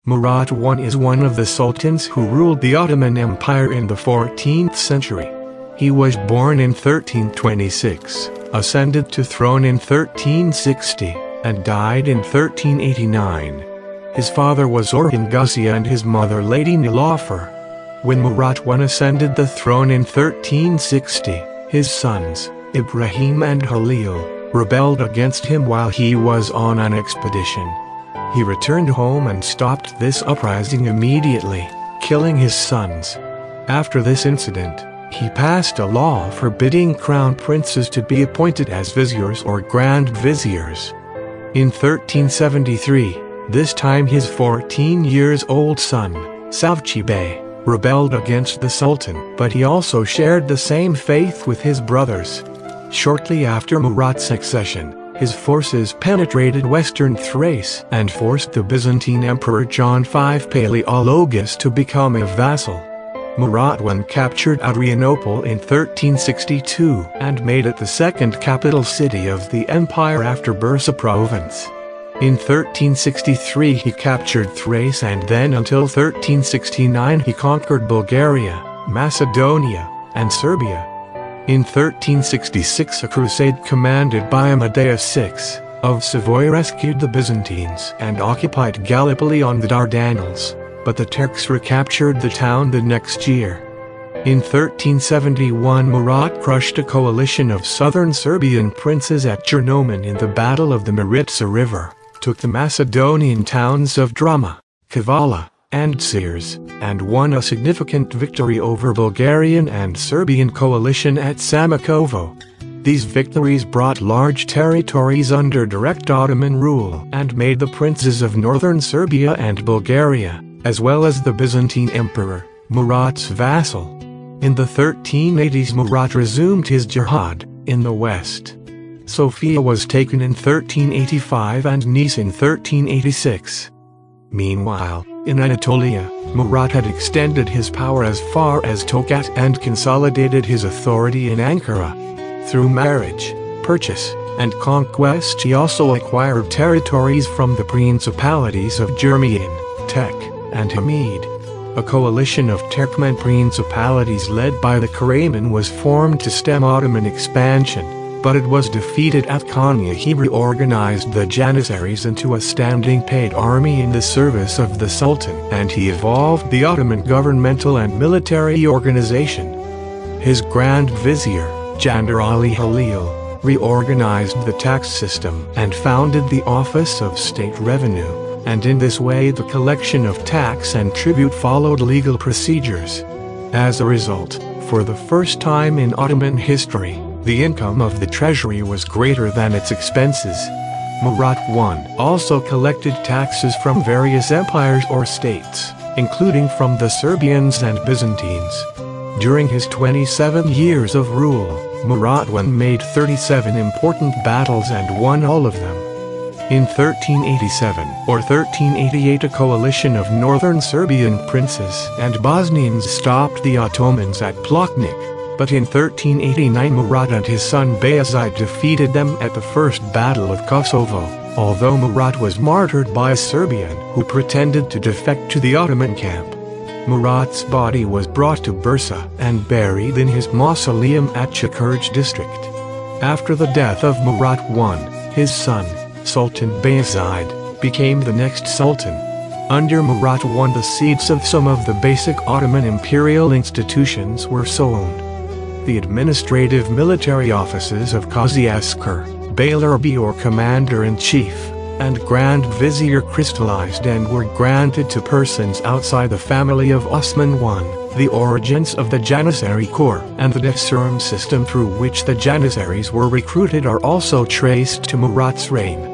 Murad I is one of the sultans who ruled the Ottoman Empire in the 14th century. He was born in 1326, ascended to throne in 1360, and died in 1389. His father was Orhan Gazi and his mother Lady Nilüfer. When Murad I ascended the throne in 1360, his sons, Ibrahim and Halil, rebelled against him while he was on an expedition. He returned home and stopped this uprising immediately, killing his sons. After this incident, he passed a law forbidding crown princes to be appointed as viziers or grand viziers. In 1373, this time his 14-year-old son, Savci Bey, rebelled against the Sultan, but he also shared the same faith with his brothers. Shortly after Murad's succession, his forces penetrated western Thrace and forced the Byzantine Emperor John V Palaiologos to become a vassal. Murad I captured Adrianople in 1362 and made it the second capital city of the empire after Bursa province. In 1363 he captured Thrace, and then until 1369 he conquered Bulgaria, Macedonia, and Serbia. In 1366 a crusade commanded by Amadeus VI of Savoy rescued the Byzantines and occupied Gallipoli on the Dardanelles, but the Turks recaptured the town the next year. In 1371 Murad crushed a coalition of southern Serbian princes at Chernomen in the Battle of the Maritsa River, took the Macedonian towns of Drama, Kavala, and Sears, and won a significant victory over Bulgarian and Serbian coalition at Samokovo. These victories brought large territories under direct Ottoman rule and made the princes of northern Serbia and Bulgaria, as well as the Byzantine emperor, Murad's vassal. In the 1380s Murad resumed his jihad in the west. Sofia was taken in 1385 and Nice in 1386. Meanwhile, in Anatolia, Murad had extended his power as far as Tokat and consolidated his authority in Ankara. Through marriage, purchase, and conquest he also acquired territories from the principalities of Jermian, Tek, and Hamid. A coalition of Turkmen principalities led by the Karaman was formed to stem Ottoman expansion, but it was defeated at Konya. He reorganized the Janissaries into a standing paid army in the service of the Sultan, and he evolved the Ottoman governmental and military organization. His Grand Vizier, Jandar Ali Halil, reorganized the tax system and founded the Office of State Revenue, and in this way the collection of tax and tribute followed legal procedures. As a result, for the first time in Ottoman history, the income of the treasury was greater than its expenses. Murad I also collected taxes from various empires or states, including from the Serbians and Byzantines. During his 27 years of rule, Murad I made 37 important battles and won all of them. In 1387 or 1388 a coalition of northern Serbian princes and Bosnians stopped the Ottomans at Pločnik. But in 1389 Murad and his son Bayezid defeated them at the First Battle of Kosovo, although Murad was martyred by a Serbian who pretended to defect to the Ottoman camp. Murad's body was brought to Bursa and buried in his mausoleum at Çukurca district. After the death of Murad I, his son, Sultan Bayezid, became the next sultan. Under Murad I the seats of some of the basic Ottoman imperial institutions were sown. The administrative military offices of Qazi Askar, Beylerbeyi or Commander-in-Chief, and Grand Vizier crystallized and were granted to persons outside the family of Osman I. The origins of the Janissary Corps and the Devsurum system through which the Janissaries were recruited are also traced to Murad's reign.